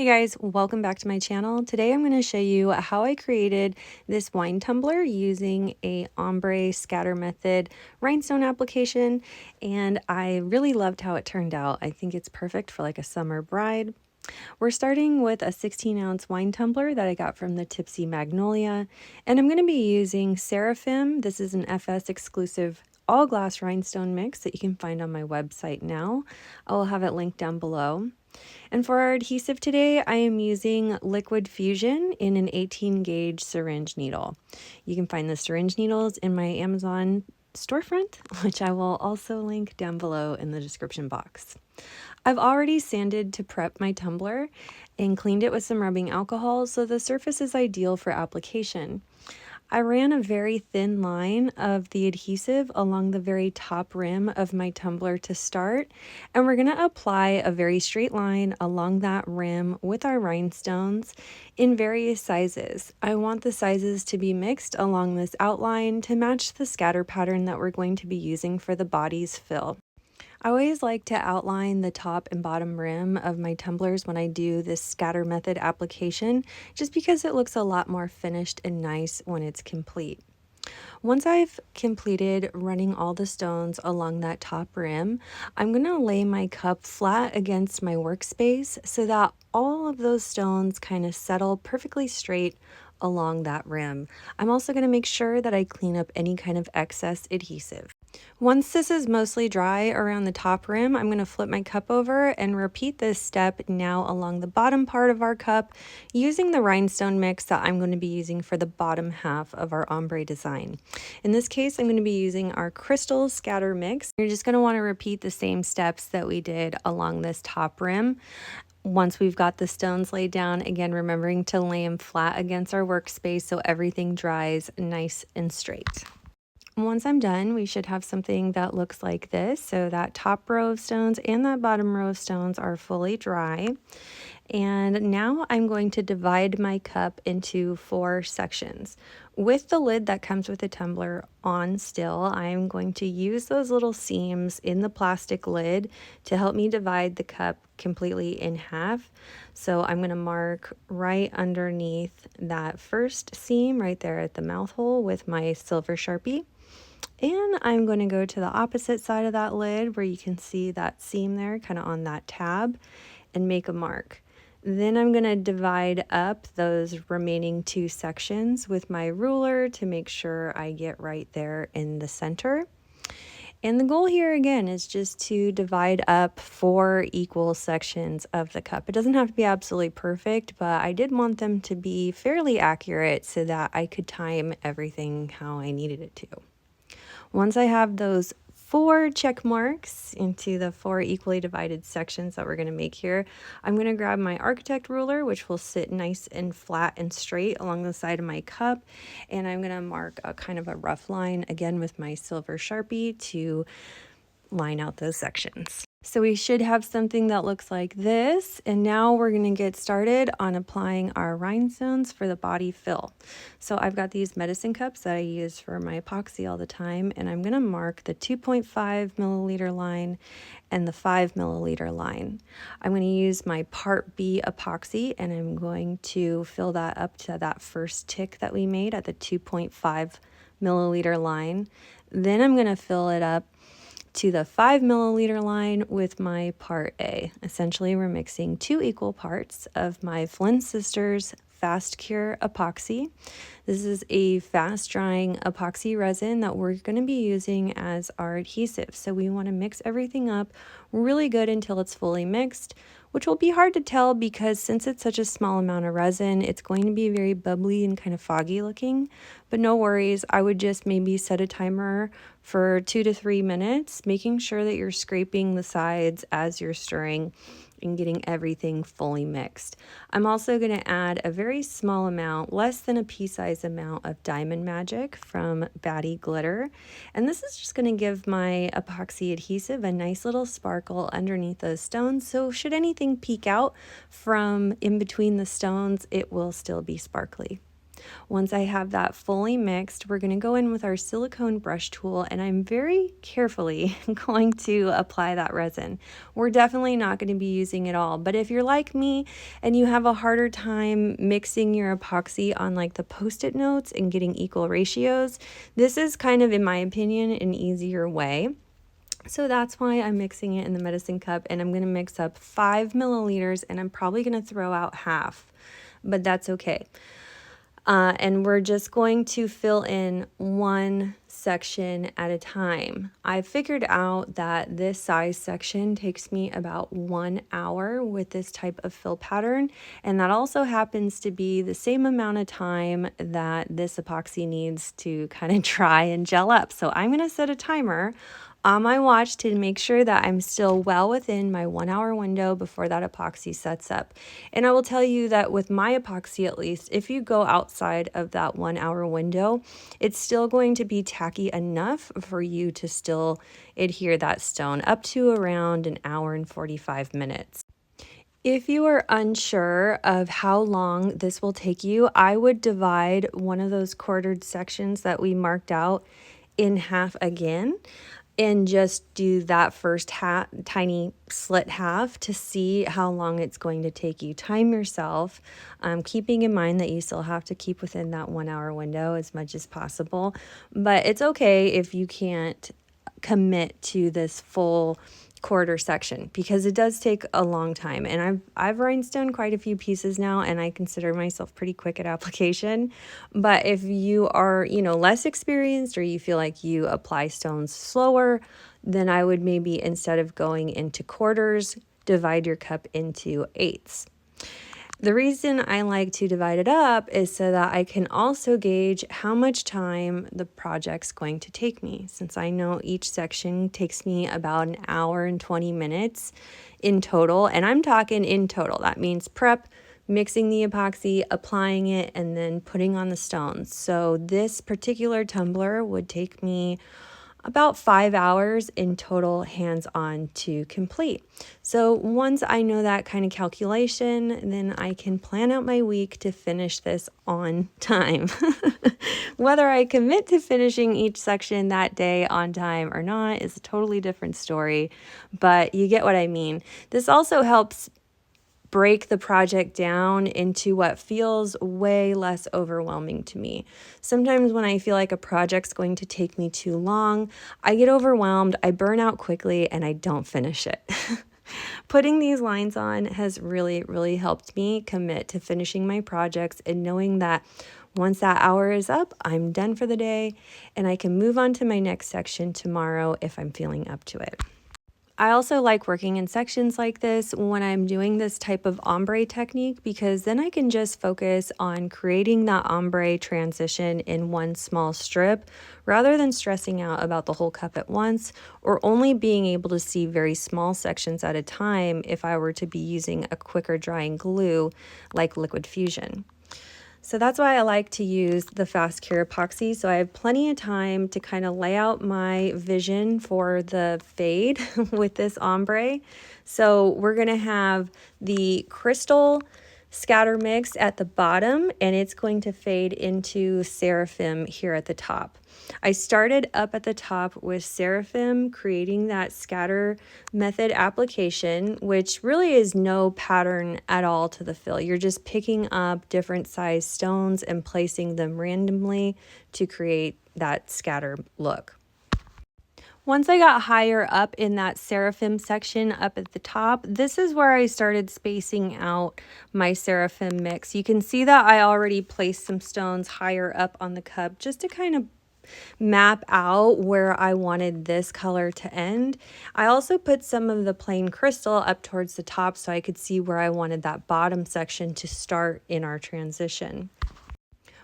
Hey guys, welcome back to my channel. Today I'm going to show you how I created this wine tumbler using a ombre scatter method rhinestone application, and I really loved how it turned out. I think it's perfect for like a summer bride. We're starting with a 16-ounce wine tumbler that I got from the Tipsy Magnolia, and I'm going to be using Seraphim. This is an FS Exclusive all glass rhinestone mix that you can find on my website now. I will have it linked down below. And for our adhesive today, I am using Liquid Fusion in an 18 gauge syringe needle. You can find the syringe needles in my Amazon storefront, which I will also link down below in the description box. I've already sanded to prep my tumbler and cleaned it with some rubbing alcohol, so the surface is ideal for application. I ran a very thin line of the adhesive along the very top rim of my tumbler to start, and we're going to apply a very straight line along that rim with our rhinestones in various sizes. I want the sizes to be mixed along this outline to match the scatter pattern that we're going to be using for the body's fill. I always like to outline the top and bottom rim of my tumblers when I do this scatter method application, just because it looks a lot more finished and nice when it's complete. Once I've completed running all the stones along that top rim, I'm going to lay my cup flat against my workspace so that all of those stones kind of settle perfectly straight along that rim. I'm also going to make sure that I clean up any kind of excess adhesive. Once this is mostly dry around the top rim, I'm going to flip my cup over and repeat this step now along the bottom part of our cup using the rhinestone mix that I'm going to be using for the bottom half of our ombre design. In this case, I'm going to be using our crystal scatter mix. You're just going to want to repeat the same steps that we did along this top rim. Once we've got the stones laid down, again, remembering to lay them flat against our workspace so everything dries nice and straight. Once I'm done, we should have something that looks like this. So that top row of stones and that bottom row of stones are fully dry. And now I'm going to divide my cup into 4 sections. With the lid that comes with the tumbler on still, I'm going to use those little seams in the plastic lid to help me divide the cup completely in half. So I'm going to mark right underneath that first seam right there at the mouth hole with my silver Sharpie. And I'm going to go to the opposite side of that lid where you can see that seam there kind of on that tab and make a mark. Then I'm going to divide up those remaining 2 sections with my ruler to make sure I get right there in the center. And the goal here again is just to divide up 4 equal sections of the cup. It doesn't have to be absolutely perfect, but I did want them to be fairly accurate so that I could time everything how I needed it to. Once I have those 4 check marks into the 4 equally divided sections that we're going to make here, I'm going to grab my architect ruler, which will sit nice and flat and straight along the side of my cup, and I'm going to mark a kind of a rough line again with my silver Sharpie to line out those sections. So we should have something that looks like this, and now we're going to get started on applying our rhinestones for the body fill. So I've got these medicine cups that I use for my epoxy all the time, and I'm going to mark the 2.5 milliliter line and the 5 milliliter line. I'm going to use my Part B epoxy, and I'm going to fill that up to that first tick that we made at the 2.5 milliliter line. Then I'm going to fill it up to the 5 milliliter line with my Part A. Essentially, we're mixing 2 equal parts of my Flynn Sisters Fast Cure epoxy. This is a fast drying epoxy resin that we're going to be using as our adhesive. So we want to mix everything up really good until it's fully mixed, which will be hard to tell because since it's such a small amount of resin, it's going to be very bubbly and kind of foggy looking. But no worries, I would just maybe set a timer for 2 to 3 minutes, making sure that you're scraping the sides as you're stirring and getting everything fully mixed. I'm also going to add a very small amount, less than a pea-sized amount of Diamond Magic from Batty Glitter. And this is just going to give my epoxy adhesive a nice little sparkle underneath those stones. So should anything peek out from in between the stones, it will still be sparkly. Once I have that fully mixed, we're going to go in with our silicone brush tool, and I'm very carefully going to apply that resin. We're definitely not going to be using it all, but if you're like me and you have a harder time mixing your epoxy on like the post-it notes and getting equal ratios, this is kind of, in my opinion, an easier way. So that's why I'm mixing it in the medicine cup, and I'm going to mix up 5 milliliters, and I'm probably going to throw out half, but that's okay. And we're just going to fill in one section at a time. I figured out that this size section takes me about 1 hour with this type of fill pattern, and that also happens to be the same amount of time that this epoxy needs to kind of dry and gel up. So I'm going to set a timer on my watch to make sure that I'm still well within my 1 hour window before that epoxy sets up. And I will tell you that with my epoxy, at least, if you go outside of that 1 hour window, it's still going to be tacky enough for you to still adhere that stone up to around 1 hour and 45 minutes. If you are unsure of how long this will take you, I would divide one of those quartered sections that we marked out in half again, and just do that first tiny slit half to see how long it's going to take you. Time yourself, keeping in mind that you still have to keep within that 1 hour window as much as possible. But it's okay if you can't commit to this full quarter section, because it does take a long time, and I've rhinestoned quite a few pieces now, and I consider myself pretty quick at application. But if you are, less experienced, or you feel like you apply stones slower, then I would maybe, instead of going into quarters, divide your cup into eighths. The reason I like to divide it up is so that I can also gauge how much time the project's going to take me. Since I know each section takes me about 1 hour and 20 minutes in total, and I'm talking in total. That means prep, mixing the epoxy, applying it, and then putting on the stones. So this particular tumbler would take me about 5 hours in total hands-on to complete. So once I know that kind of calculation, then I can plan out my week to finish this on time. Whether I commit to finishing each section that day on time or not is a totally different story, but you get what I mean. This also helps break the project down into what feels way less overwhelming to me. Sometimes when I feel like a project's going to take me too long, I get overwhelmed, I burn out quickly, and I don't finish it. Putting these lines on has really, really helped me commit to finishing my projects, and knowing that once that hour is up, I'm done for the day, and I can move on to my next section tomorrow if I'm feeling up to it. I also like working in sections like this when I'm doing this type of ombre technique, because then I can just focus on creating that ombre transition in one small strip rather than stressing out about the whole cup at once, or only being able to see very small sections at a time if I were to be using a quicker drying glue like Liquid Fusion. So that's why I like to use the fast cure epoxy. So I have plenty of time to kind of lay out my vision for the fade with this ombre. So we're going to have the crystal scatter mix at the bottom, and it's going to fade into Seraphim here at the top. I started up at the top with Seraphim, creating that scatter method application, which really is no pattern at all to the fill. You're just picking up different size stones and placing them randomly to create that scatter look. Once I got higher up in that Seraphim section up at the top, this is where I started spacing out my Seraphim mix. You can see that I already placed some stones higher up on the cup just to kind of map out where I wanted this color to end. I also put some of the plain crystal up towards the top so I could see where I wanted that bottom section to start in our transition.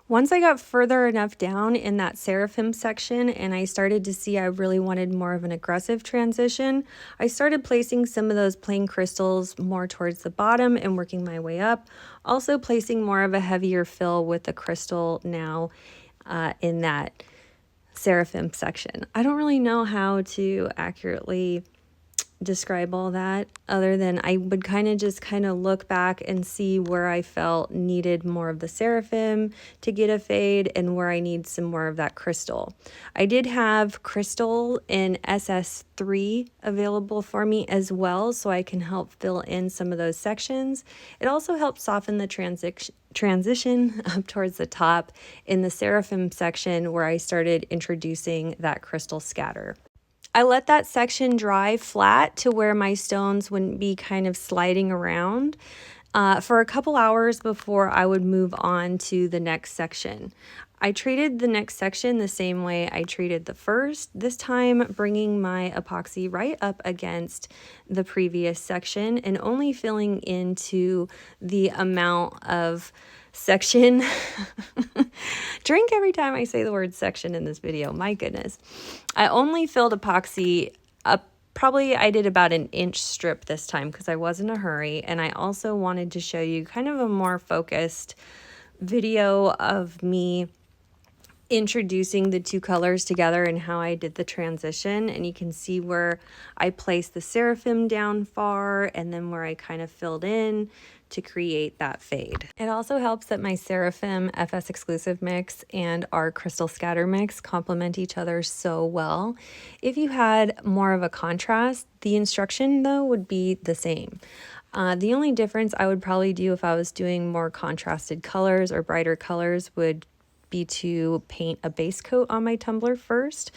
Once I got further enough down in that Seraphim section and I started to see I really wanted more of an aggressive transition, I started placing some of those plain crystals more towards the bottom and working my way up. Also placing more of a heavier fill with the crystal now in that Seraphim section. I don't really know how to accurately describe all that other than I would kind of look back and see where I felt needed more of the Seraphim to get a fade and where I need some more of that crystal. I did have Crystal in SS3 available for me as well, so I can help fill in some of those sections. It also helps soften the transition up towards the top in the Seraphim section where I started introducing that crystal scatter. I let that section dry flat to where my stones wouldn't be kind of sliding around for a couple hours before I would move on to the next section. I treated the next section the same way I treated the first, this time bringing my epoxy right up against the previous section and only filling into the amount of section. Drink every time I say the word section in this video, my goodness. I only filled epoxy up, probably I did about an inch strip this time because I was in a hurry, and I also wanted to show you kind of a more focused video of me introducing the two colors together and how I did the transition. And you can see where I placed the Seraphim down far and then where I kind of filled in to create that fade. It also helps that my Seraphim FS Exclusive mix and our Crystal Scatter mix complement each other so well. If you had more of a contrast, the instruction though would be the same. The only difference I would probably do if I was doing more contrasted colors or brighter colors would be to paint a base coat on my tumbler first.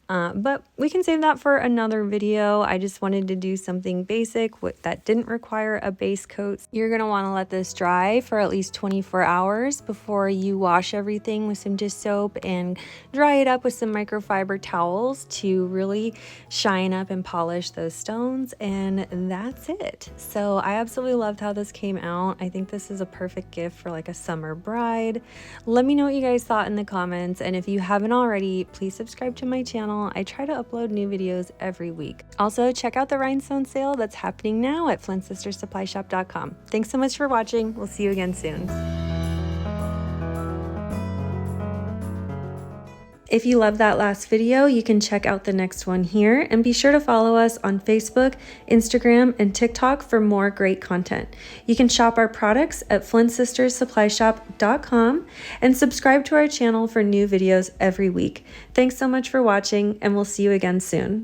But we can save that for another video. I just wanted to do something basic that didn't require a base coat. You're going to want to let this dry for at least 24 hours before you wash everything with some dish soap and dry it up with some microfiber towels to really shine up and polish those stones. And that's it. So I absolutely loved how this came out. I think this is a perfect gift for like a summer bride. Let me know what you guys thought in the comments. And if you haven't already, please subscribe to my channel. I try to upload new videos every week. Also, check out the rhinestone sale that's happening now at FlynnSistersSupplyShop.com. Thanks so much for watching. We'll see you again soon. If you loved that last video, you can check out the next one here, and be sure to follow us on Facebook, Instagram, and TikTok for more great content. You can shop our products at FlynnSistersSupplyShop.com and subscribe to our channel for new videos every week. Thanks so much for watching, and we'll see you again soon.